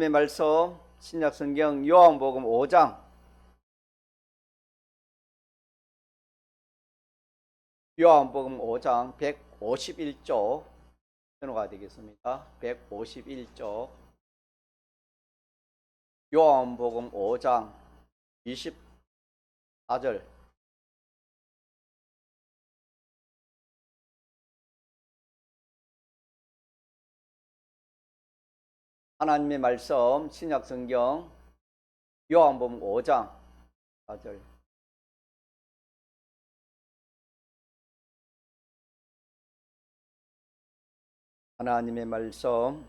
말씀 신약성경 요한복음 5장 요한복음 5장 151쪽 전호가 되겠습니다. 151쪽 요한복음 5장 24절 하나님의 말씀 신약성경 요한복음 5장 4절 하나님의 말씀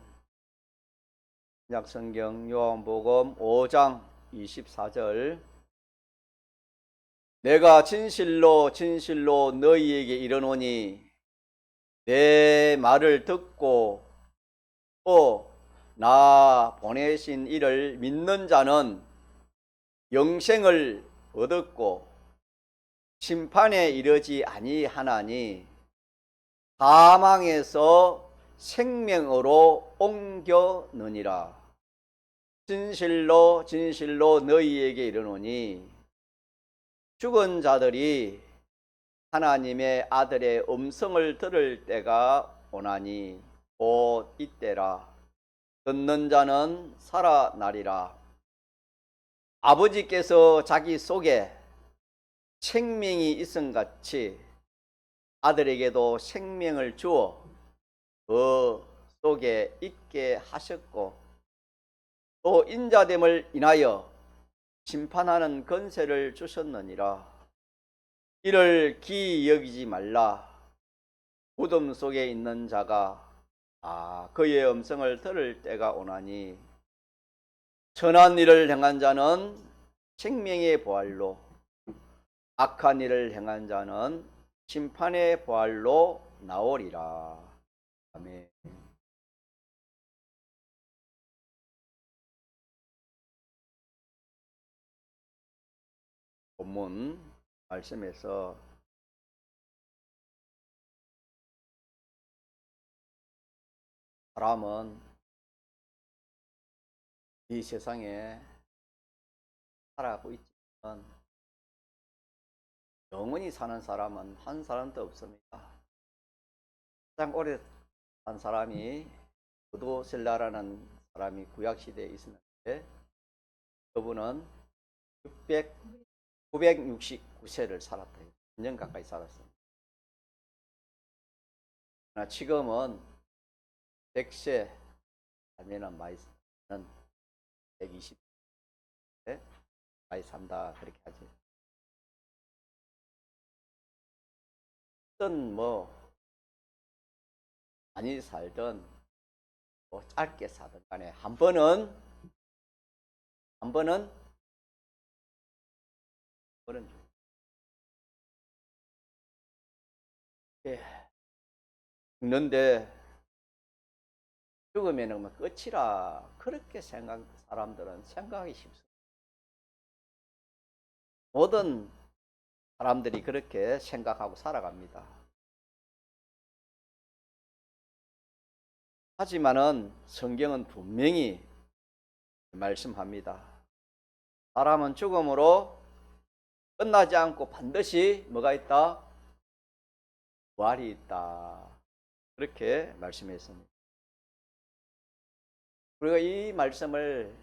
신약성경 요한복음 5장 24절 내가 진실로 진실로 너희에게 이르노니 내 말을 듣고 또 나 보내신 이를 믿는 자는 영생을 얻었고 심판에 이르지 아니하나니 사망에서 생명으로 옮겨느니라. 진실로 진실로 너희에게 이르노니 죽은 자들이 하나님의 아들의 음성을 들을 때가 오나니 곧 이때라. 듣는 자는 살아나리라. 아버지께서 자기 속에 생명이 있음같이 아들에게도 생명을 주어 그 속에 있게 하셨고 또 인자됨을 인하여 심판하는 권세를 주셨느니라. 이를 기이 여기지 말라. 무덤 속에 있는 자가 그의 음성을 들을 때가 오나니 선한 일을 행한 자는 생명의 부활로 악한 일을 행한 자는 심판의 부활로 나오리라. 아멘. 본문 말씀에서 사람은 이 세상에 살아가고 있지만 영원히 사는 사람은 한 사람도 없습니다. 가장 오래 산 사람이 부도셀라라는 사람이 구약시대에 있었는데 그분은 969세를 살았다. 1년 가까이 살았습니다. 지금은 100세 살면은 많이 사는 120세 많이 산다 그렇게 하죠. 어떤 많이 살든 짧게 사든 간에 한 번은 죽는데 죽으면 끝이라 그렇게 사람들은 생각하기 쉽습니다. 모든 사람들이 그렇게 생각하고 살아갑니다. 하지만은 성경은 분명히 말씀합니다. 사람은 죽음으로 끝나지 않고 반드시 뭐가 있다? 부활이 있다. 그렇게 말씀했습니다. 우리가 이 말씀을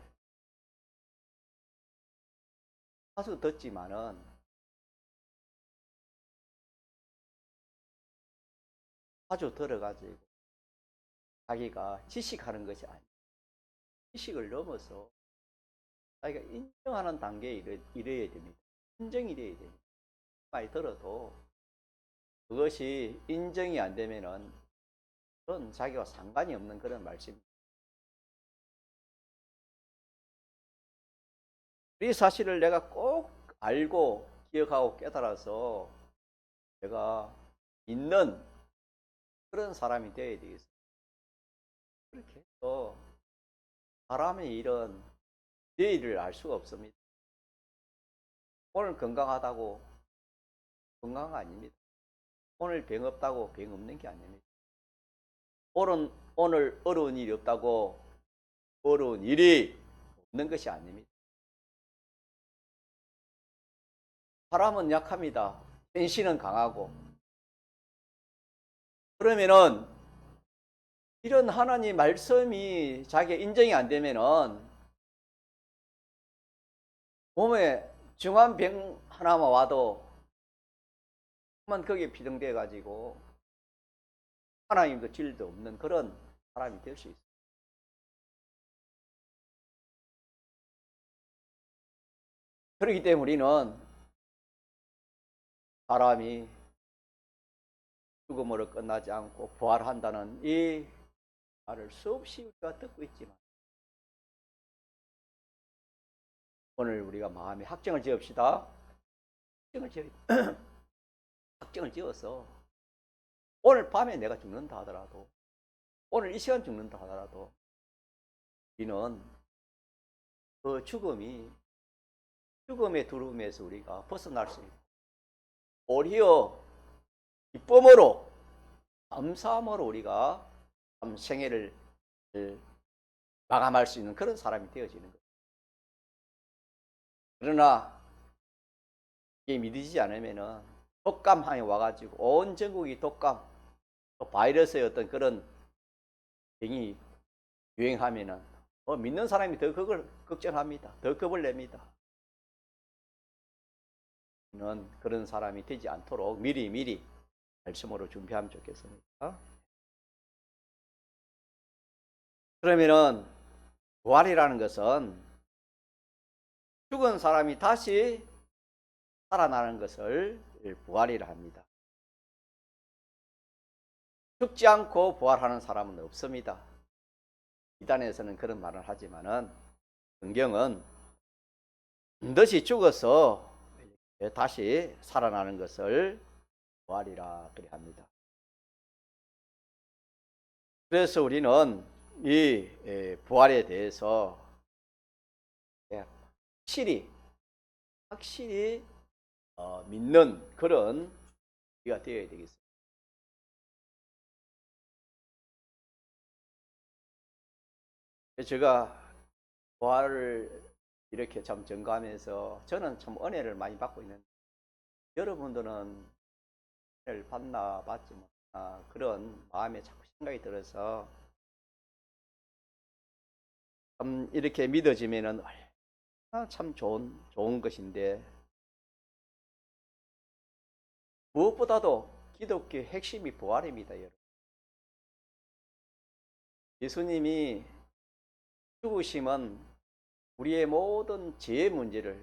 자주 듣지만은 자주 들어가지고 자기가 지식하는 것이 아니에요. 지식을 넘어서 자기가 인정하는 단계에 이르어야 됩니다. 인정이 돼야 됩니다. 많이 들어도 그것이 인정이 안 되면은 그건 자기와 상관이 없는 그런 말씀입니다. 이 사실을 내가 꼭 알고 기억하고 깨달아서 내가 있는 그런 사람이 되어야 되겠습니다. 그렇게 해서 사람의 일은 내일을 알 수가 없습니다. 오늘 건강하다고 건강한 거 아닙니다. 오늘 병 없다고 병 없는 게 아닙니다. 오늘 어려운 일이 없다고 어려운 일이 없는 것이 아닙니다. 사람은 약합니다. sen신은 강하고. 그러면은 이런 하나님 말씀이 자기가 인정이 안 되면은 몸에 중한 병 하나만 와도 만 거기에 비등돼 가지고 하나님도 질도 없는 그런 사람이 될 수 있어요. 그렇기 때문에 우리는 사람이 죽음으로 끝나지 않고 부활한다는 이 말을 수없이 우리가 듣고 있지만 오늘 우리가 마음에 확정을 지읍시다. 확정을 지어서 오늘 밤에 내가 죽는다 하더라도, 오늘 이 시간 죽는다 하더라도 우리는 그 죽음의 두려움에서 우리가 벗어날 수 있고 오히려 기쁨으로 감사함으로 우리가 생애를 마감할 수 있는 그런 사람이 되어지는 거예요. 그러나 이게 믿어지지 않으면은 독감항에 와가지고 온 전국이 독감, 또 바이러스의 어떤 그런 병이 유행하면은 믿는 사람이 더 그걸 걱정합니다. 더 겁을 냅니다. 그런 사람이 되지 않도록 미리 말씀으로 준비하면 좋겠습니다. 그러면은 부활이라는 것은 죽은 사람이 다시 살아나는 것을 부활이라 합니다. 죽지 않고 부활하는 사람은 없습니다. 이단에서는 그런 말을 하지만은 성경은 반드시 죽어서 다시 살아나는 것을 부활이라 그래 합니다. 그래서 우리는 이 부활에 대해서 확실히 믿는 그런 우리가 되어야 되겠습니다. 제가 부활을 이렇게 참 증거하면서 저는 참 은혜를 많이 받고 있는데 여러분들은 은혜를 받나 받지 못하나 그런 마음에 자꾸 생각이 들어서 참 이렇게 믿어지면은 참 좋은 것인데 무엇보다도 기독교의 핵심이 부활입니다, 여러분. 예수님이 죽으심은 우리의 모든 죄의 문제를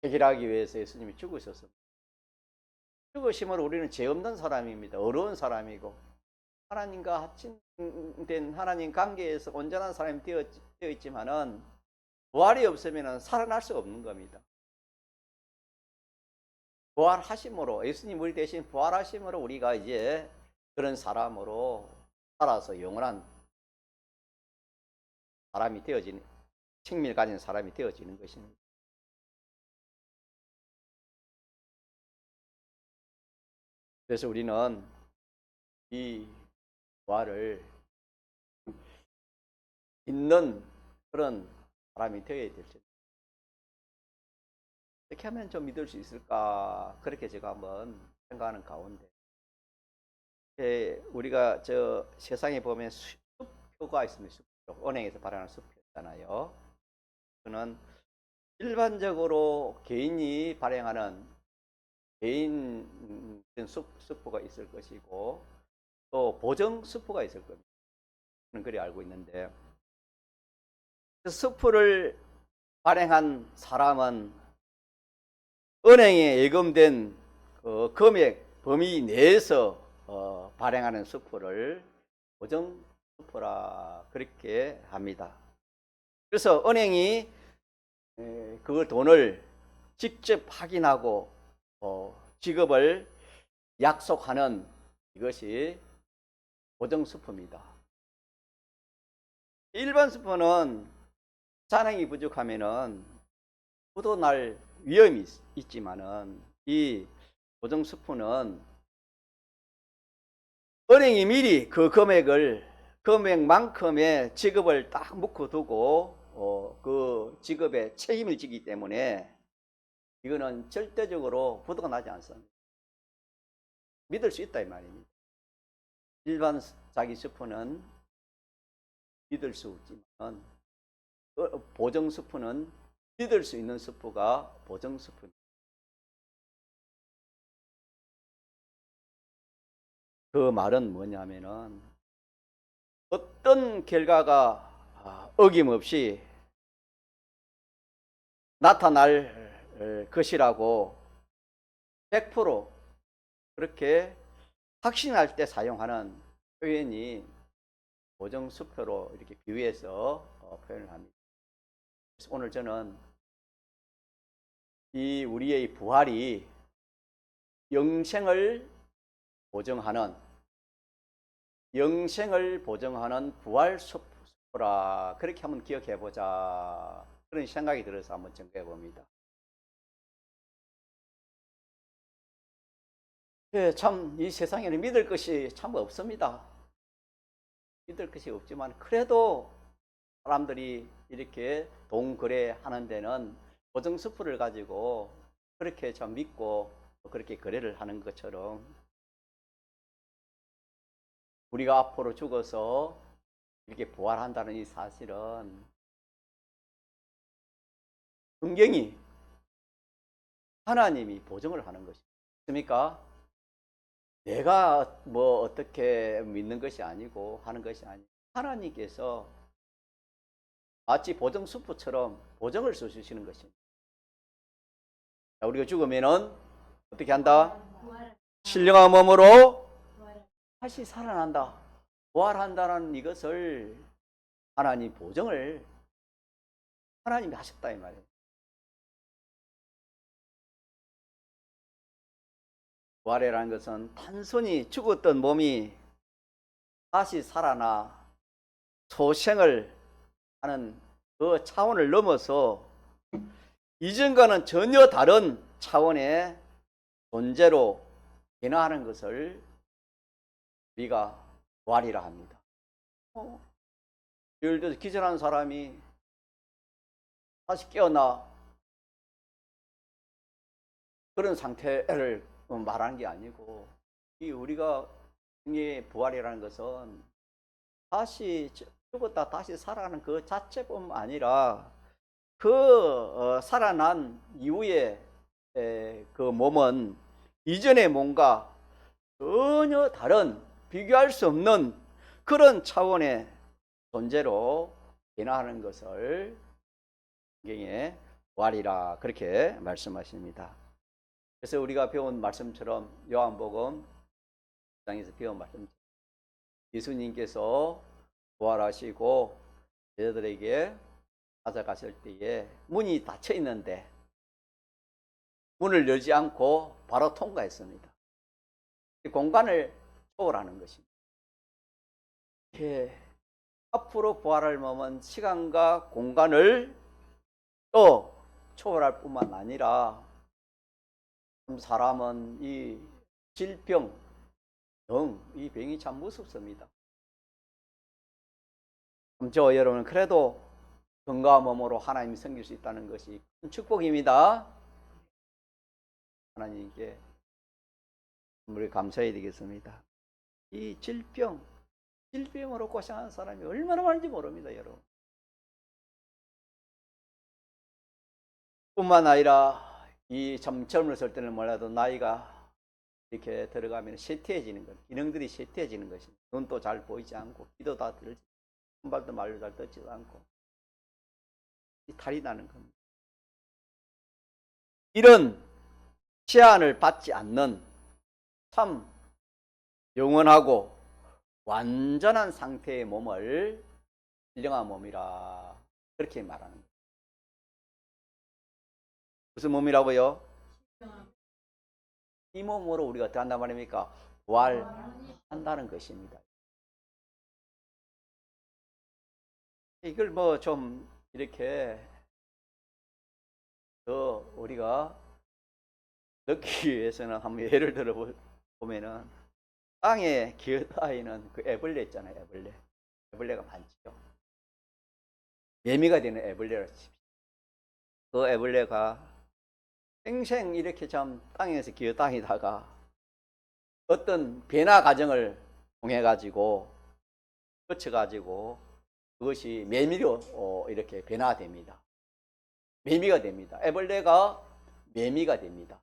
해결하기 위해서 예수님이 죽으셨습니다. 죽으심으로 우리는 죄 없는 사람입니다. 어려운 사람이고 하나님과 합친된 하나님 관계에서 온전한 사람이 되어 있지만은 부활이 없으면 살아날 수 없는 겁니다. 부활하심으로 예수님 우리 대신 부활하심으로 우리가 이제 그런 사람으로 살아서 영원한 사람이 되어지는 생명을 가진 사람이 되어지는 것입니다. 그래서 우리는 이 부활을 믿는 그런 사람이 되어야 될 텐데 어떻게 하면 좀 믿을 수 있을까 그렇게 제가 한번 생각하는 가운데 우리가 저 세상에 보면 수표가 있습니다. 수표. 은행에서 발행하는 수표 있잖아요. 그는 일반적으로 개인이 발행하는 개인 수표가 있을 것이고 또 보정 수표가 있을 겁니다. 저는 그리 알고 있는데 그 수표를 발행한 사람은 은행에 예금된 그 금액 범위 내에서 발행하는 수표를 보정 수표라 그렇게 합니다. 그래서 은행이 그 돈을 직접 확인하고 지급을 약속하는 이것이 보정 수표입니다. 일반 수표는 잔액이 부족하면은 부도날 위험이 있지만은 이 보정 수표는 은행이 미리 그 금액을 금액만큼의 직업을 딱 묶어두고 그 직업에 책임을 지기 때문에 이거는 절대적으로 부도가 나지 않습니다. 믿을 수 있다 이 말입니다. 일반 자기 스프는 믿을 수 없지만 보정 스프는 믿을 수 있는 스프가 보정 스프입니다. 그 말은 뭐냐면은 어떤 결과가 어김없이 나타날 것이라고 100% 그렇게 확신할 때 사용하는 표현이 보정수표로 이렇게 비유해서 표현을 합니다. 그래서 오늘 저는 이 우리의 부활이 영생을 보증하는 부활 수표라 그렇게 한번 기억해 보자 그런 생각이 들어서 한번 정리해 봅니다. 참 이 세상에는 믿을 것이 참 없습니다. 믿을 것이 없지만 그래도 사람들이 이렇게 동거래하는 데는 보증수표를 가지고 그렇게 참 믿고 그렇게 거래를 하는 것처럼 우리가 앞으로 죽어서 이렇게 부활한다는 이 사실은 성경이 하나님이 보증을 하는 것입니까? 내가 뭐 어떻게 믿는 것이 아니고 하는 것이 아니고 하나님께서 마치 보증수표처럼 보증을 써주시는 것입니다. 자, 우리가 죽으면은 어떻게 한다? 신령한 몸으로 다시 살아난다. 부활한다는 이것을 하나님 보증을 하나님이 하셨다 이 말이에요. 부활이라는 것은 단순히 죽었던 몸이 다시 살아나 소생을 하는 그 차원을 넘어서 이전과는 전혀 다른 차원의 존재로 변화하는 것을 우리가 부활이라 합니다. 예를 들어서 기절한 사람이 다시 깨어나 그런 상태를 말하는 게 아니고 이 우리가 부활이라는 것은 다시 죽었다 다시 살아나는 그 자체뿐만 아니라 그 살아난 이후에 그 몸은 이전의 몸과 전혀 다른 비교할 수 없는 그런 차원의 존재로 변화하는 것을 성경에 부활이라 그렇게 말씀하십니다. 그래서 우리가 배운 말씀처럼 요한복음 1장에서 배운 말씀처럼 예수님께서 부활하시고 제자들에게 찾아가실 때에 문이 닫혀 있는데 문을 열지 않고 바로 통과했습니다. 공간을 초월하는 것입니다. 이렇게 앞으로 부활할 몸은 시간과 공간을 또 초월할 뿐만 아니라 사람은 이 질병 등 이 병이 참 무섭습니다. 저 여러분 그래도 건강한 몸으로 하나님이 섬길 수 있다는 것이 큰 축복입니다. 하나님께 우리 감사해야 되겠습니다. 이 질병으로 고생하는 사람이 얼마나 많은지 모릅니다, 여러분. 뿐만 아니라 이 참 젊었을 때는 몰라도 나이가 이렇게 들어가면 쇠퇴해지는 것, 기능들이 쇠퇴해지는 것입니다. 눈도 잘 보이지 않고, 귀도 다 들지, 손발도 말로 잘 듣지도 않고, 이 탈이 나는 겁니다. 이런 제한을 받지 않는 참 영원하고 완전한 상태의 몸을 신령한 몸이라 그렇게 말하는 거예요. 무슨 몸이라고요? 이 몸으로 우리가 어떻게 한단 말입니까? 부활한다는 것입니다. 이걸 뭐 좀 이렇게 더 우리가 넣기 위해서는 한번 예를 들어 보면은 땅에 기어다니는 그 애벌레 있잖아요, 애벌레. 애벌레가 많지요. 매미가 되는 애벌레를 칩시다. 그 애벌레가 생생 이렇게 참 땅에서 기어다니다가 어떤 변화 과정을 통해 가지고 거쳐 가지고 그것이 매미로 이렇게 변화됩니다. 매미가 됩니다. 애벌레가 매미가 됩니다.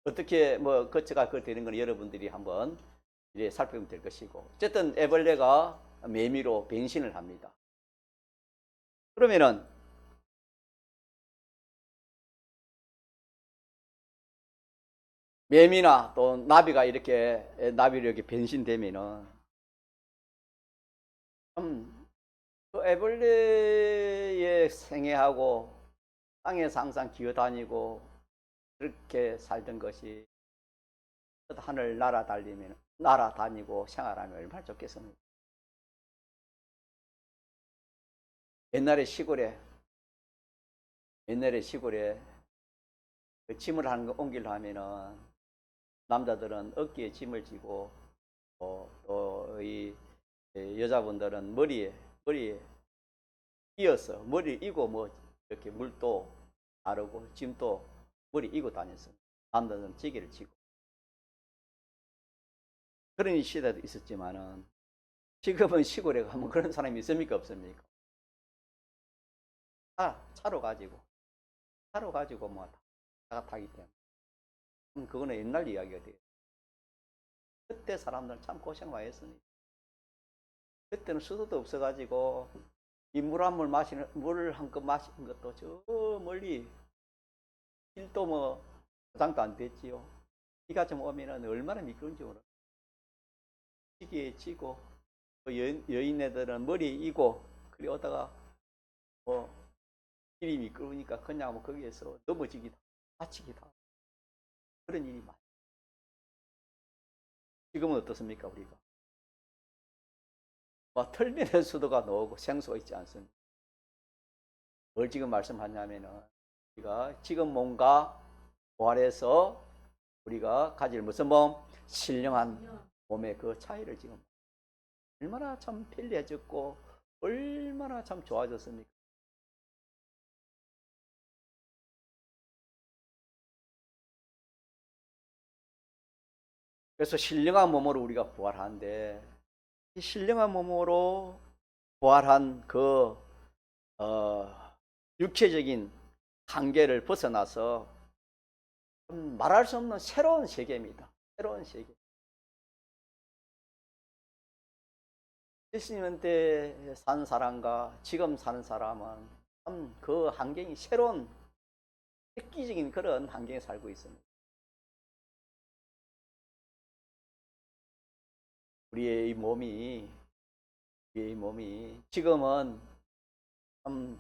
어떻게 뭐 거쳐가 되는 건 여러분들이 한번 이제 살펴보면 될 것이고, 어쨌든 애벌레가 매미로 변신을 합니다. 그러면은 매미나 또 나비가 이렇게 나비로 이렇게 변신되면은 그 애벌레의 생애하고 땅에서 항상 기어다니고 그렇게 살던 것이 하늘 날아다니고 생활하면 얼마나 좋겠습니까? 옛날에 시골에 그 짐을 하는 거 옮기려 하면은 남자들은 어깨에 짐을 지고 또 이 여자분들은 머리에 이어서 머리 이고 뭐 이렇게 물도 나르고 짐도 머리 이고 다녔습니다. 남자들은 지게를 지고. 그런 시대도 있었지만은 지금은 시골에 가면 그런 사람이 있습니까 없습니까? 차로 가지고 뭐 차가 타기 때문에 그거는 옛날 이야기가 돼요. 그때 사람들은 참 고생 많이 했습니다. 그때는 수도도 없어가지고 이 물 한 컵 마시는 것도 저 멀리 길도 뭐 포장도 안 됐지요. 비가 좀 오면은 얼마나 미끄러운지 모르. 시기에 지고 여인네들은 머리에 이고 그리 오다가 뭐 길이 미끄러우니까 그냥 뭐 거기에서 넘어지기도 다치기도 하고 그런 일이 많아요. 지금은 어떻습니까 우리가? 뭐 털면의 수도가 나오고 생수가 있지 않습니까? 뭘 지금 말씀하냐면은 우리가 지금 뭔가 부활해서 우리가 가질 무슨 몸? 신령한 몸의 그 차이를 지금 얼마나 참 편리해졌고 얼마나 참 좋아졌습니까? 그래서 신령한 몸으로 우리가 부활하는데 이 신령한 몸으로 부활한 그 육체적인 한계를 벗어나서 말할 수 없는 새로운 세계입니다. 새로운 세계. 예수님 때 산 사람과 지금 사는 사람은 참 그 환경이 새로운 획기적인 그런 환경에 살고 있습니다. 우리의 이 몸이 지금은 참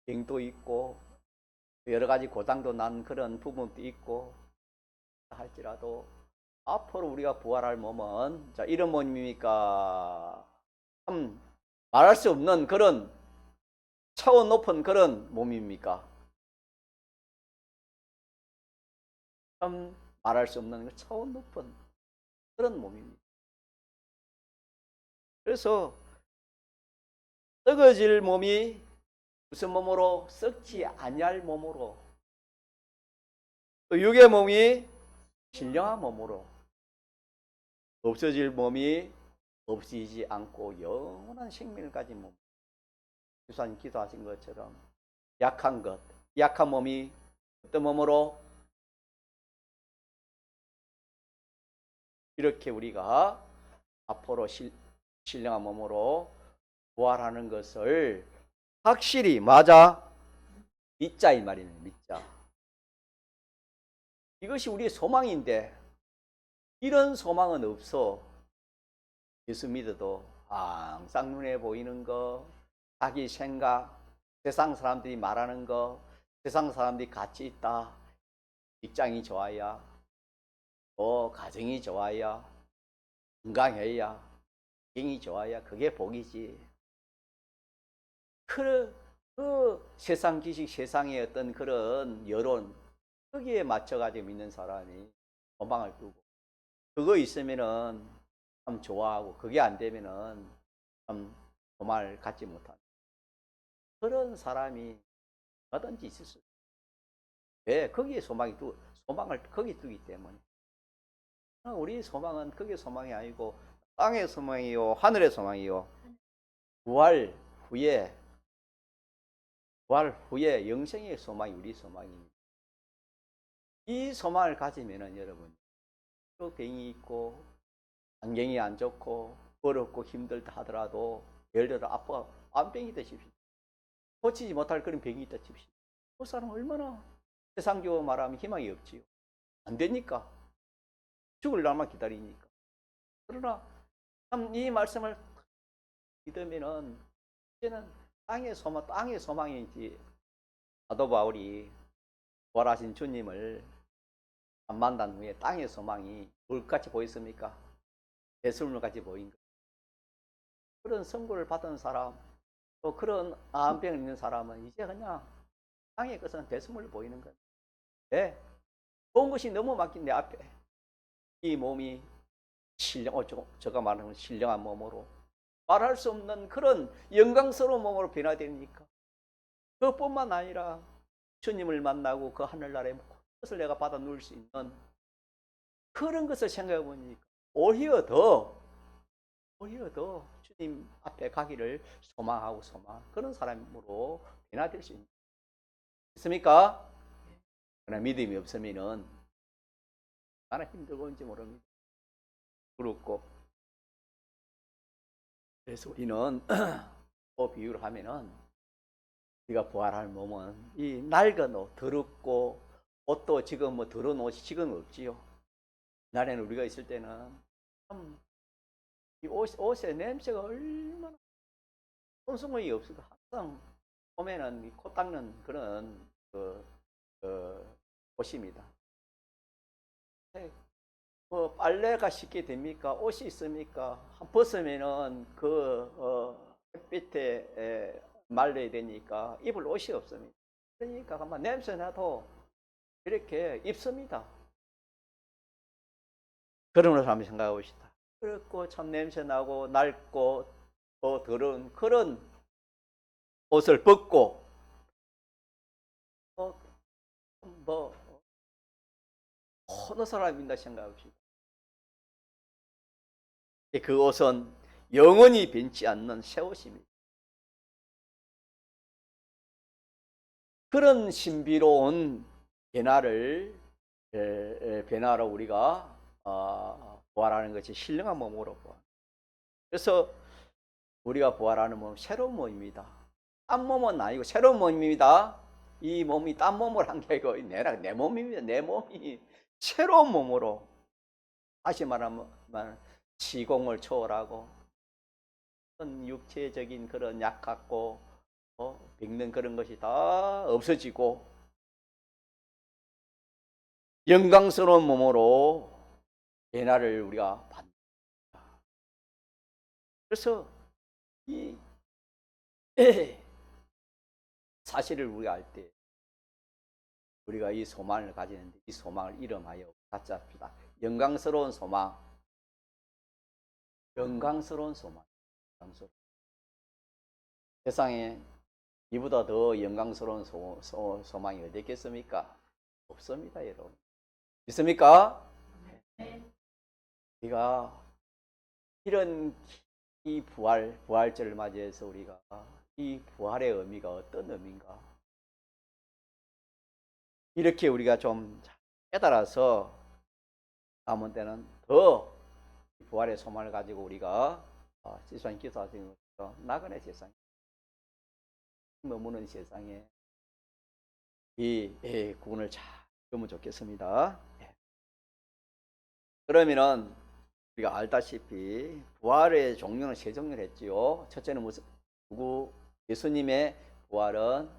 병도 있고 여러 가지 고장도 난 그런 부분도 있고 할지라도 앞으로 우리가 부활할 몸은 자 이런 몸입니까? 참 말할 수 없는 그런 차원 높은 그런 몸입니까? 참 말할 수 없는 차원 높은 그런 몸입니다. 그래서 썩어질 몸이 무슨 몸으로? 썩지 아니할 몸으로, 또 육의 몸이 신령한 몸으로, 없어질 몸이 없어지지 않고 영원한 생명을 가진 몸. 주사님 기도하신 것처럼 약한 몸이 어떤 몸으로? 이렇게 우리가 앞으로 신령한 몸으로 부활하는 것을 확실히 믿자 이 말이네. 믿자. 이것이 우리의 소망인데 이런 소망은 없어. 예수 믿어도 항상 눈에 보이는 거, 자기 생각, 세상 사람들이 말하는 거, 세상 사람들이 같이 있다. 직장이 좋아야, 또 가정이 좋아야, 건강해야, 행이 좋아야 그게 복이지. 그 세상 지식, 세상의 어떤 그런 여론, 거기에 맞춰가지고 믿는 사람이 소망을 두고 그거 있으면은 참 좋아하고 그게 안 되면은 참 소망을 갖지 못하는 그런 사람이 뭐든지 있을 수 있어요. 왜? 거기에 소망을 거기 두기 때문에. 우리 소망은 거기에 소망이 아니고 땅의 소망이요, 하늘의 소망이요. 부활 후에, 부활 후에 영생의 소망이 우리 소망입니다. 이 소망을 가지면은 여러분, 또 병이 있고, 환경이 안 좋고, 어렵고 힘들다 하더라도, 예를 들어 아파, 암병이 되십시오. 고치지 못할 그런 병이 있다 칩시오. 그 사람 얼마나 세상적으로 말하면 희망이 없지요. 안 되니까. 죽을 날만 기다리니까. 그러나 참 이 말씀을 믿으면은 이제는 땅의 소망인지 사도 바울이 부활하신 주님을 만난 후에 땅의 소망이 뭘같이 보였습니까? 배설물같이 보인 거예요. 그런 선고를 받은 사람, 또 그런 암병 있는 사람은 이제 그냥 땅의 것은 배설물로 보이는 거예요. 왜? 좋은 것이 너무 많긴 내 앞에. 이 몸이 제가 말하는 신령한 몸으로 말할 수 없는 그런 영광스러운 몸으로 변화되니까 그것뿐만 아니라 주님을 만나고 그 하늘나라의 것을 내가 받아 누릴 수 있는 그런 것을 생각해 보니까 오히려 더 주님 앞에 가기를 소망하고 그런 사람으로 변화될 수 있습니까? 그러나 믿음이 없으면은 얼마나 힘들고인지 모릅니다. 그렇고 그래서 우리는 또 비유를 하면은 우리가 부활할 몸은 이 낡은 옷, 더럽고 옷도 지금 뭐 더러운 옷이 지금 없지요. 옛날에는 우리가 있을 때는 참 이 옷의 냄새가 얼마나 손수건이 없어도 항상 봄에는 코 닦는 그런 옷입니다. 뭐 빨래가 쉽게 됩니까? 옷이 있습니까? 벗으면은 햇빛에 말려야 되니까 입을 옷이 없습니다. 그러니까 아마 냄새 나도 이렇게 입습니다. 그런 것을 한번 생각해 봅시다. 그렇고 참 냄새 나고 낡고 더 더러운 그런 옷을 벗고 뭐 어느 사람인가 생각해 봅시다. 그 옷은 영원히 변치 않는 새 옷입니다. 그런 신비로운 변화로 우리가 부활하는 것이 신령한 몸으로 부활. 그래서 우리가 부활하는 몸은 새로운 몸입니다. 딴 몸은 아니고 새로운 몸입니다. 이 몸이 딴 몸을 한 게 아니고 내 몸입니다. 내 몸이 새로운 몸으로 다시 말하면 시공을 초월하고 육체적인 그런 약하고 늙는 그런 것이 다 없어지고 영광스러운 몸으로 변화를 우리가 받는다. 그래서 이 사실을 우리가 알 때 우리가 이 소망을 가지는데 이 소망을 이름하여 갖자 합시다. 영광스러운 소망. 영광스러운 소망. 세상에 이보다 더 영광스러운 소망이 어디 있겠습니까? 없습니다, 여러분. 있습니까? 네. 우리가 이런 이 부활절을 맞이해서 우리가 이 부활의 의미가 어떤 의미인가? 이렇게 우리가 좀 깨달아서 남은 때는 더 부활의 소망을 가지고 우리가 지수한 기도하시는 것으로 나그네 세상에 머무는 세상에 이 구원을 잘 보면 좋겠습니다. 그러면은 우리가 알다시피 부활의 종류는 세 종류를 했지요. 첫째는 예수님의 부활은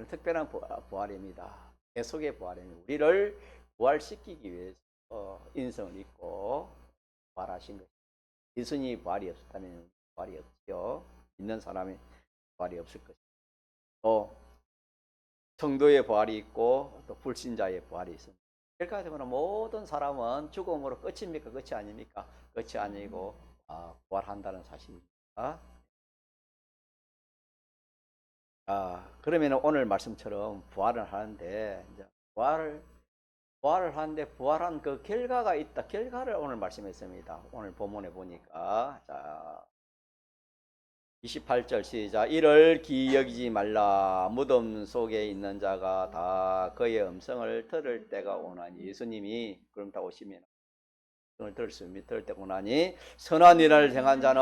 특별한 부활입니다. 계속의 부활입니다. 우리를 부활시키기 위해서 인성을 입고 부활하신 것. 예수님이 부활이 없었다면 부활이 없지요. 믿는 사람이 부활이 없을 것입니다. 또 성도의 부활이 있고 또 불신자의 부활이 있습니다. 결과적으로 모든 사람은 죽음으로 끝입니까? 끝이 아닙니까? 끝이 아니고 부활한다는 사실입니다. 그러면 오늘 말씀처럼 부활을 하는데 이제 부활을 하는데 부활한 그 결과가 있다. 결과를 오늘 말씀했습니다. 오늘 본문에 보니까 자 28절 시작. 이를 기여기지 말라. 무덤 속에 있는 자가 다 그의 음성을 들을 때가 오나니. 예수님이 그럼 다 오시면 들을 때가 오나니 선한 일을 행한 자는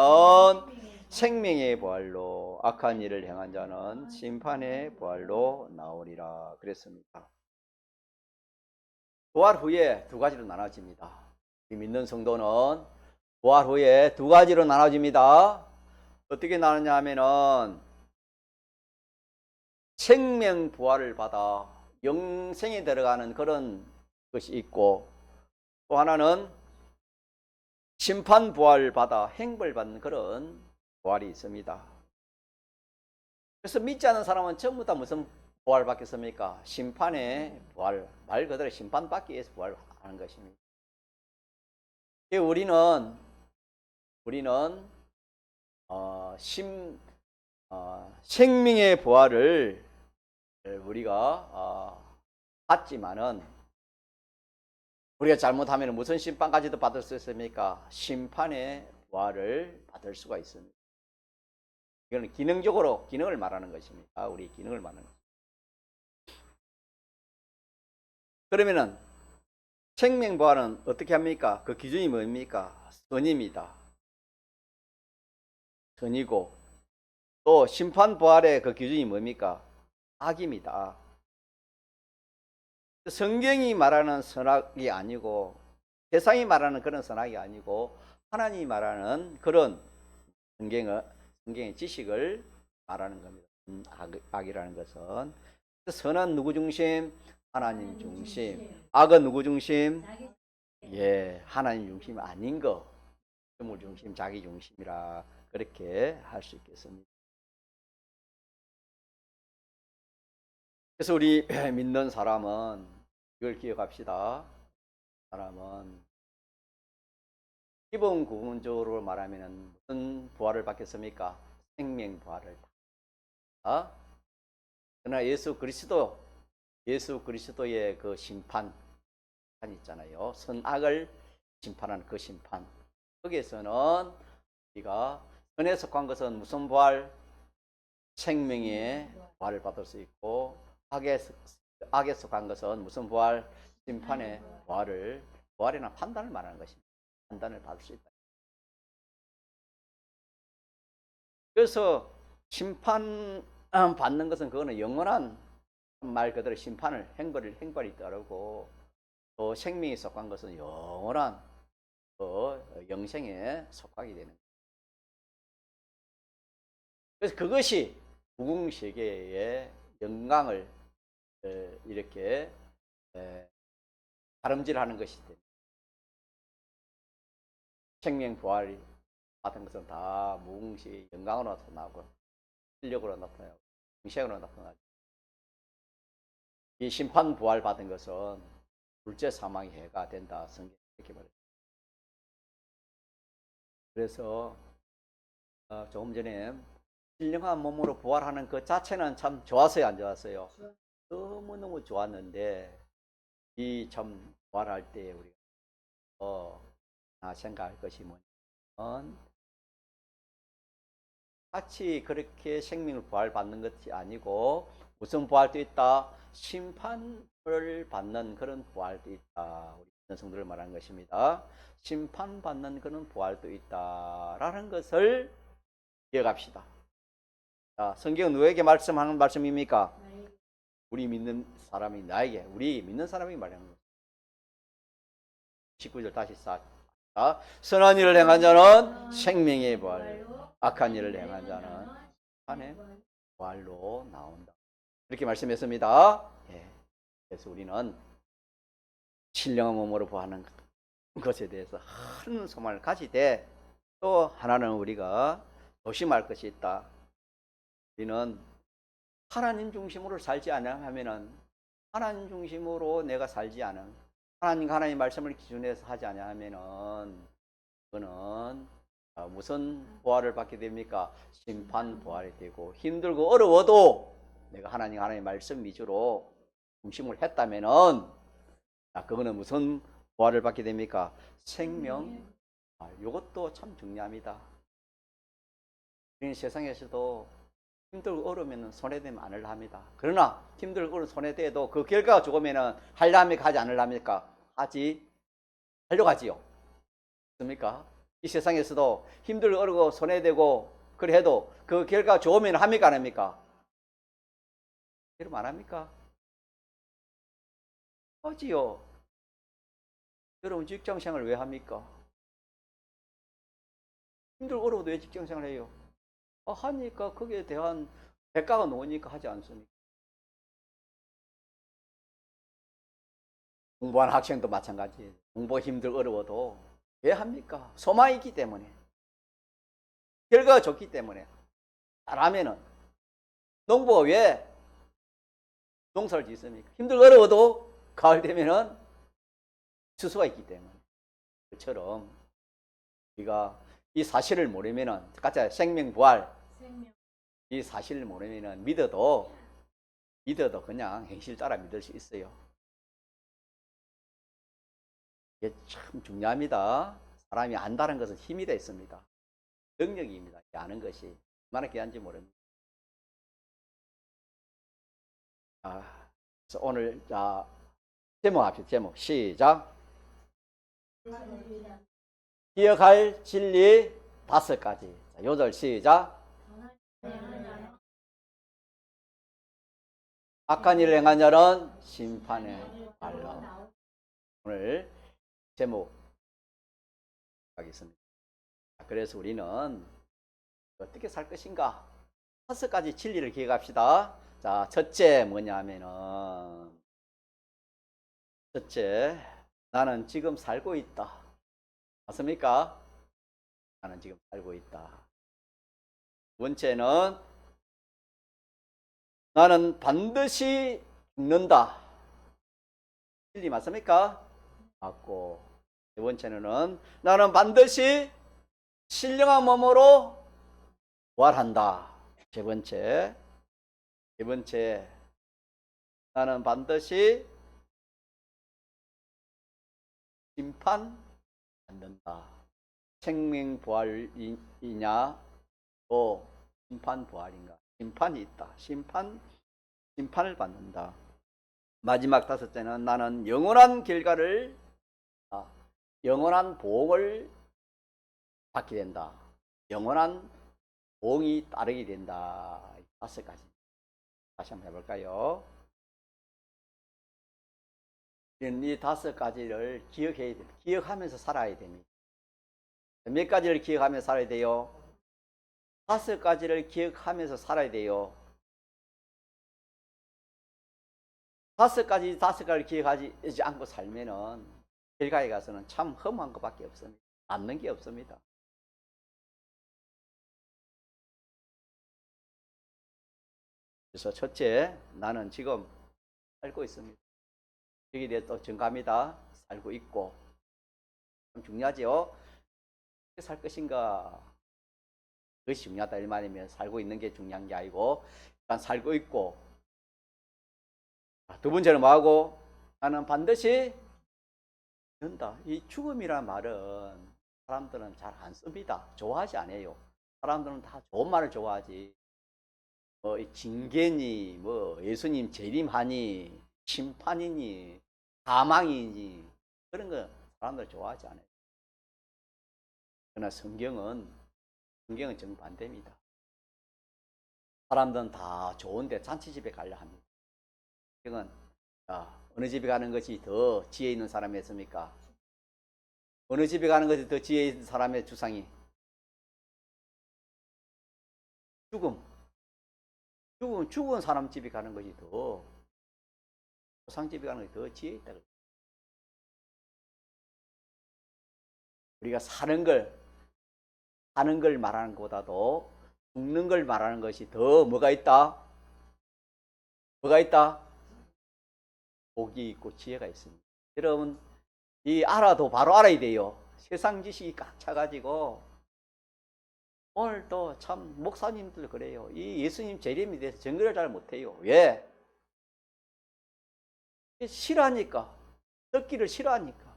생명의 부활로 악한 일을 행한 자는 심판의 부활로 나오리라 그랬습니다. 부활 후에 두 가지로 나눠집니다. 믿는 성도는 부활 후에 두 가지로 나눠집니다. 어떻게 나누냐 하면은 생명 부활을 받아 영생에 들어가는 그런 것이 있고, 또 하나는 심판 부활을 받아 행벌 받는 그런 부활이 있습니다. 그래서 믿지 않는 사람은 전부 다 무슨 부활 받겠습니까? 심판의 부활, 말 그대로 심판 받기 위해서 부활하는 것입니다. 우리는 생명의 부활을 우리가 받지만은 우리가 잘못하면 무슨 심판까지도 받을 수 있습니까? 심판의 부활을 받을 수가 있습니다. 이거는 기능적으로 기능을 말하는 것입니다. 우리 기능을 말하는 것입니다. 그러면은 생명 부활은 어떻게 합니까? 그 기준이 뭡니까? 선입니다. 선이고, 또 심판 부활의 그 기준이 뭡니까? 악입니다. 성경이 말하는 선악이 아니고, 세상이 말하는 그런 선악이 아니고, 하나님이 말하는 그런 성경의 지식을 말하는 겁니다. 악이라는 것은. 선은 누구 중심? 하나님 중심. 악은 누구 중심? 하나님 중심 아닌 거. 인물 중심, 자기 중심이라 그렇게 할 수 있겠습니다. 그래서 우리 믿는 사람은 이걸 기억합시다. 사람은 기본 구분적으로 말하면 무슨 부활을 받겠습니까? 생명 부활을. 그러나 예수 그리스도의 그 심판 있잖아요. 선악을 심판하는 그 심판. 거기에서는 우리가 선에 속한 것은 무슨 부활? 생명의 부활을 받을 수 있고, 악에 속한 것은 무슨 부활? 심판의 부활이나 판단을 말하는 것입니다. 판단을 받을 수 있다. 그래서 심판 받는 것은 그거는 영원한 말 그대로 심판을 행벌이 따르고, 또 생명에 속한 것은 영원한 영생에 속하게 되는 거예요. 그래서 그것이 무궁세계의 영광을 이렇게 다름질하는 것이 됩니다. 생명 부활이 받은 것은 다 무궁시의 영광으로 나타나고 실력으로 나타나고 영생으로 나타나고, 이 심판 부활 받은 것은 둘째 사망의 해가 된다. 성경이 이렇게 말합니다. 그래서 조금 전에 신령한 몸으로 부활하는 그 자체는 참 좋았어요, 안 좋았어요? 너무너무 좋았는데, 이 참 부활할 때 우리가 생각할 것이 뭐냐면, 같이 그렇게 생명을 부활받는 것이 아니고 무슨 부활도 있다? 심판을 받는 그런 부활도 있다. 우리 성도를 말하는 것입니다. 심판받는 그런 부활도 있다라는 것을 기억합시다. 자, 성경은 누구에게 말씀하는 말씀입니까? 우리 믿는 사람이 우리 믿는 사람이 말하는 거예요. 19절 다시 선한 일을 행한 자는 생명의 부활, 악한 일을 행한 자는 심판의 부활로 나온다. 이렇게 말씀했습니다. 그래서 우리는 신령한 몸으로 부활하는 것에 대해서 큰 소망을 가지되, 또 하나는 우리가 조심할 것이 있다. 우리는 하나님 중심으로 살지 않으면은, 하나님 중심으로 내가 살지 않은, 하나님 말씀을 기준해서 하지 아니하면은 그거는 무슨 보화를 받게 됩니까? 심판 보화이 되고, 힘들고 어려워도 내가 하나님 말씀 위주로 중심을 했다면은 그거는 무슨 보화를 받게 됩니까? 생명. 이것도 참 중요합니다. 우리는 세상에서도 힘들고 어려우면 손해되면 안 하려 합니다. 그러나 힘들고 어려운 손해돼도 그 결과가 좋으면 하려 합니까? 하지 않으려 합니까? 하려고 하지요. 맞습니까? 이 세상에서도 힘들고 어렵고 손해되고 그래 해도 그 결과가 좋으면 합니까? 안 합니까? 여러분 안 합니까? 하지요. 여러분 직장생활 왜 합니까? 힘들고 어려워도 왜 직장생활 해요? 하니까 거기에 대한 대가가 나오니까 하지 않습니까? 공부하는 학생도 마찬가지예요. 공부 힘들고 어려워도 왜 합니까? 소망이 있기 때문에, 결과가 좋기 때문에. 잘하면은 농부가 왜 농사를 짓습니까? 힘들고 어려워도 가을 되면은 추수가 있기 때문에. 그처럼 우리가 이 사실을 모르면은, 가짜 생명부활, 이 사실을 모르면은 믿어도 그냥 행실 따라 믿을 수 있어요. 이게 참 중요합니다. 사람이 안다는 것은 힘이 되어 있습니다. 능력입니다. 아는 것이 얼마나 귀한지 모릅니다. 그래서 오늘 제목 합시다. 제목 시작. 기억할 진리 5가지. 요절 시작. 악한 일을 행한 자는 심판에 발라. 오늘 제목 하겠습니다. 그래서 우리는 어떻게 살 것인가? 5가지 진리를 기억합시다. 자, 첫째 뭐냐면은, 첫째, 나는 지금 살고 있다. 맞습니까? 나는 지금 살고 있다. 두 번째는, 나는 반드시 죽는다. 진리 맞습니까? 맞고. 세 번째는, 나는 반드시 신령한 몸으로 부활한다. 세 번째, 나는 반드시 심판 받는다. 생명 부활이냐, 또 심판 부활인가? 심판이 있다. 심판을 받는다. 마지막 5째는 나는 영원한 결과를, 영원한 보응을 받게 된다. 영원한 보응이 따르게 된다. 5가지. 다시 한번 해볼까요? 이 5가지를 기억해야 됩니다. 기억하면서 살아야 됩니다. 몇 가지를 기억하면서 살아야 돼요? 5가지를 기억하면서 살아야 돼요. 5가지를 기억하지 않고 살면은 결과에 가서는 참 험한 것밖에 없습니다. 남는 게 없습니다. 그래서 첫째, 나는 지금 살고 있습니다. 여기에 대해 또 증가합니다. 살고 있고. 좀 중요하죠? 어떻게 살 것인가? 그것이 중요하다 이 말이면 살고 있는 게 중요한 게 아니고 일단 살고 있고. 두 번째는 뭐하고? 나는 반드시 죽는다. 이 죽음이란 말은 사람들은 잘 안 씁니다. 좋아하지 않아요. 사람들은 다 좋은 말을 좋아하지. 징계니, 예수님 재림하니, 심판이니, 사망이니, 그런 거 사람들 좋아하지 않아요. 그러나 성경은 정반대입니다. 사람들은 다 좋은데 잔치집에 가려 합니다. 성경은 어느 집에 가는 것이 더 지혜 있는 사람이 있습니까? 어느 집에 가는 것이 더 지혜 있는 사람의 주상이? 죽은 사람 집에 가는 것이 더, 조상 집에 가는 것이 더 지혜 있다. 우리가 사는 걸 말하는 것보다도 죽는 걸 말하는 것이 더 뭐가 있다? 복이 있고 지혜가 있습니다. 여러분, 이 알아도 바로 알아야 돼요. 세상 지식이 꽉 차가지고 오늘 또 참 목사님들 그래요. 이 예수님 재림에 대해서 증거를 잘 못해요. 왜? 싫어하니까. 듣기를 싫어하니까.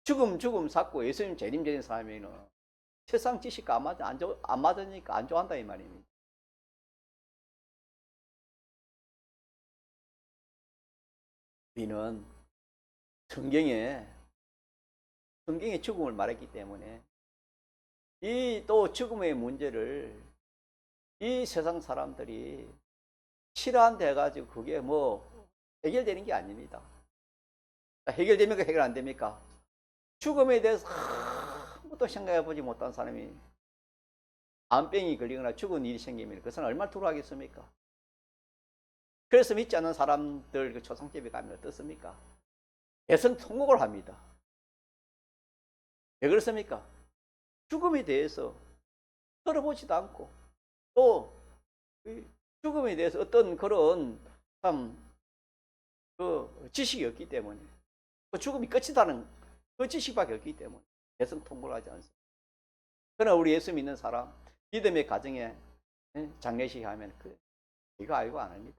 죽음 샀고 예수님 재림 되는 사람에는 세상 지식과 안 맞으니까 안 좋아한다 이 말입니다. 우리는 성경에 죽음을 말했기 때문에 이 또 죽음의 문제를 이 세상 사람들이 싫어한다 해가지고 그게 뭐 해결되는 게 아닙니다. 해결됩니까? 해결 안 됩니까? 죽음에 대해서 아무것도 생각해보지 못한 사람이 암병이 걸리거나 죽은 일이 생기면 그 사람 얼마나 두려워하겠습니까? 그래서 믿지 않는 사람들 그 초상집에 가면 어떻습니까? 대선 통곡을 합니다. 왜 그렇습니까? 죽음에 대해서 들어보지도 않고 또 죽음에 대해서 어떤 그런 참 그 지식이 없기 때문에 그 죽음이 끝이다는 그 지식밖에 없기 때문에 대선 통곡을 하지 않습니다. 그러나 우리 예수 믿는 사람 믿음의 가정에 장례식 하면 이거 알고 안 합니다.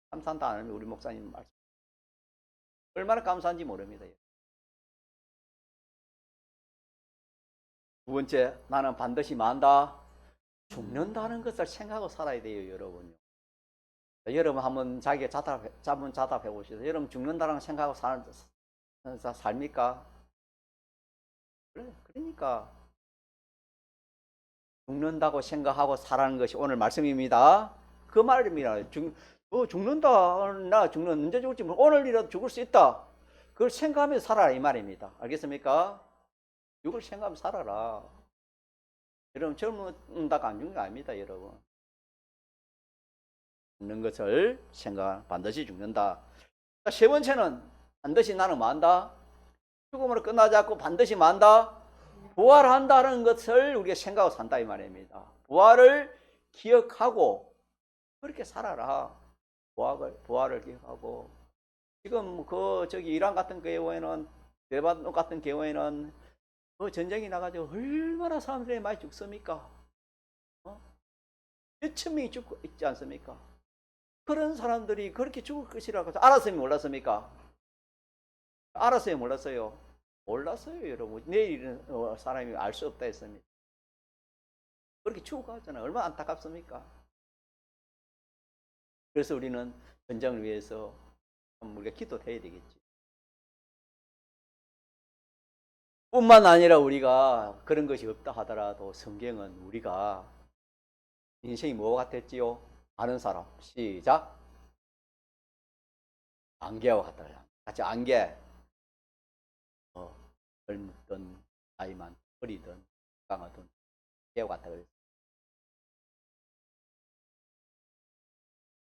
감사한다 안 하면 우리 목사님 말씀 얼마나 감사한지 모릅니다. 두 번째, 나는 반드시 만다 죽는다는 것을 생각하고 살아야 돼요, 여러분요. 여러분 한번 자답해 보시죠. 여러분 죽는다는 생각하고 삽니까? 그러니까 죽는다고 생각하고 살아는 것이 오늘 말씀입니다. 그 말입니다. 죽는다. 나 언제 죽을지 모르고 오늘이라도 죽을 수 있다. 그걸 생각하면서 살아라 이 말입니다. 알겠습니까? 죽을 생각하면서 살아라. 여러분 젊은다가 안 죽는 거 아닙니다, 여러분. 죽는 것을 반드시 죽는다. 세 번째는 반드시 나는 만다. 죽음으로 끝나지 않고 반드시 만다. 부활한다는 것을 우리가 생각하고 산다 이 말입니다. 부활을 기억하고 그렇게 살아라. 부활을 기억하고 지금 이란 같은 경우에는 레바논 같은 경우에는 그 전쟁이 나가지고 얼마나 사람들이 많이 죽습니까? 몇천 명이 죽고 있지 않습니까? 그런 사람들이 그렇게 죽을 것이라고 알았으면 몰랐습니까? 알았어요, 몰랐어요? 몰랐어요, 여러분. 내일은 사람이 알 수 없다 했습니다. 그렇게 죽어가잖아요. 얼마나 안타깝습니까? 그래서 우리는 전쟁을 위해서 우리가 기도해야 되겠지. 뿐만 아니라 우리가 그런 것이 없다 하더라도 성경은 우리가 인생이 뭐가 같았지요? 아는 사람. 시작. 안개와 같다. 같이 안개. 젊든 나이만 어리든 강하든 안개와 같다.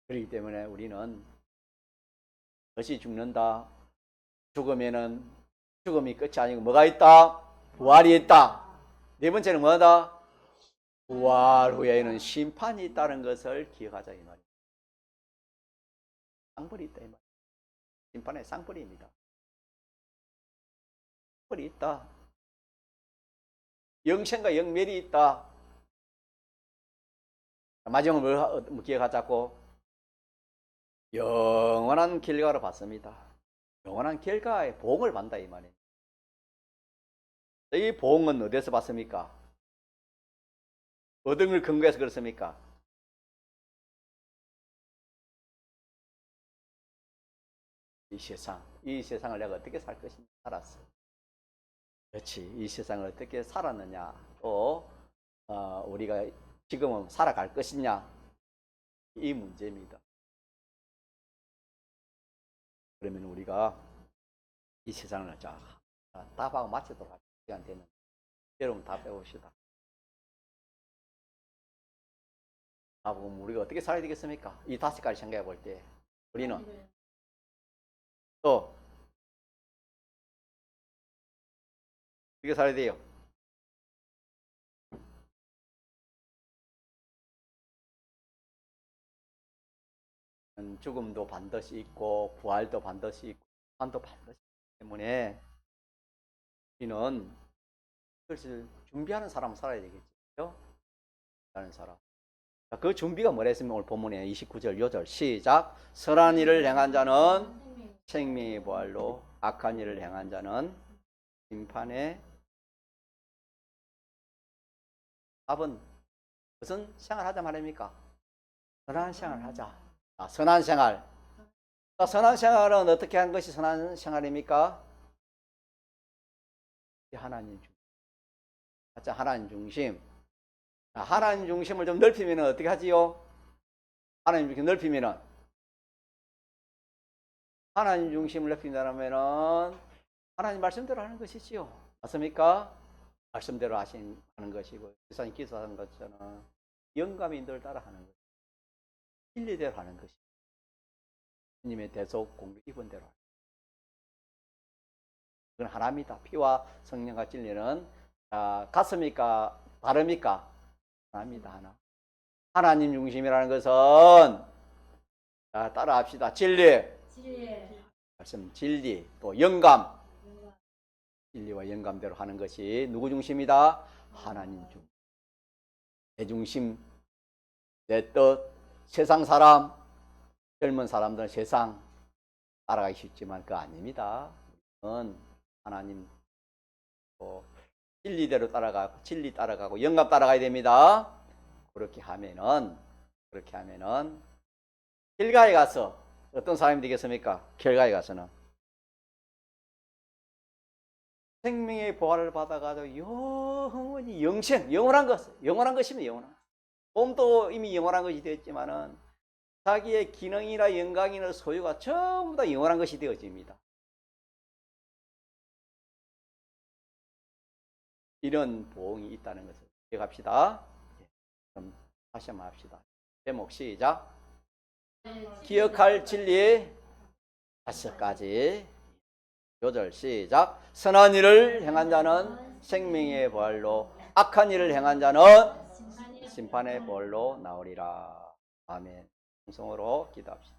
그렇기 때문에 우리는 다시 죽는다. 죽으면은 죽음이 끝이 아니고 뭐가 있다? 부활이 있다. 네 번째는 뭐다? 부활 후에는 심판이 있다는 것을 기억하자 이 말이에요. 쌍벌이 있다 이 말이에요. 심판의 쌍벌입니다. 쌍벌이 있다. 영생과 영멸이 있다. 마지막으로 뭐 기억하자고? 영원한 결과로 받습니다. 영원한 결과의 보응을 받는다 이 말이에요. 이 보응은 어디서 받습니까? 어떤 걸 근거해서 그렇습니까? 이 세상을 내가 어떻게 살 것인지 살았어. 그렇지. 이 세상을 어떻게 살았느냐. 또 우리가 지금은 살아갈 것이냐. 이 문제입니다. 그러면 우리가 이 세상을 답하고 맞추도록 할 시간 되는 여러분 다 배웁시다. 그럼 우리가 어떻게 살아야 되겠습니까? 이 5가지 생각해 볼 때 우리는 또 어떻게 살아야 돼요? 죽음도 반드시 있고 부활도 반드시 있고 판도 반드시 있기 때문에 우리는 그것을 준비하는 사람 살아야 되겠죠. 하는 사람. 그 준비가 뭐라 했으면 오늘 본문에 29절 요절 시작. 선한 일을 행한 자는 생명의 부활로 악한 일을 행한 자는 심판에. 답은 무슨 생활하자 말입니까? 선한 생활하자. 선한 생활. 선한 생활은 어떻게 하는 것이 선한 생활입니까? 하나님 중심. 하나님 중심. 하나님 중심을 좀 넓히면 어떻게 하지요? 하나님 중심 넓히면은 하나님 중심을 넓힌다면 하나님 말씀대로 하는 것이지요. 맞습니까? 말씀대로 하는 것이고 기사님 기도하는 것처럼 영감이 늘 따라하는 것, 진리대로 하는 것이 주님의 대속 공부 입은 대로. 그건 하나입니다. 피와 성령과 진리는 같습니까? 다릅니까? 하나입니다. 하나. 하나님 중심이라는 것은 따라합시다. 진리. 말씀 진리 또 영감. 진리와 영감대로 하는 것이 누구 중심이다? 하나님 중심. 내 중심, 내 뜻, 세상 사람, 젊은 사람들은 세상 따라가기 쉽지만 그거 아닙니다. 하나님 진리대로 따라가고 진리 따라가고 영감 따라가야 됩니다. 그렇게 하면은 길가에 가서 어떤 사람이 되겠습니까? 길가에 가서는 생명의 부활을 받아가지고 영원히 영원한 것입니다. 영원한. 몸도 이미 영원한 것이 되었지만은 자기의 기능이나 영광이나 소유가 전부 다 영원한 것이 되어집니다. 이런 보응이 있다는 것을 기억합시다. 그럼 다시 한번 합시다. 제목 시작. 기억할 진리 5가지. 요절 시작. 선한 일을 행한 자는 생명의 부활로 악한 일을 행한 자는 심판의 부활로 나오리라. 아멘. 성으로 기도합시다.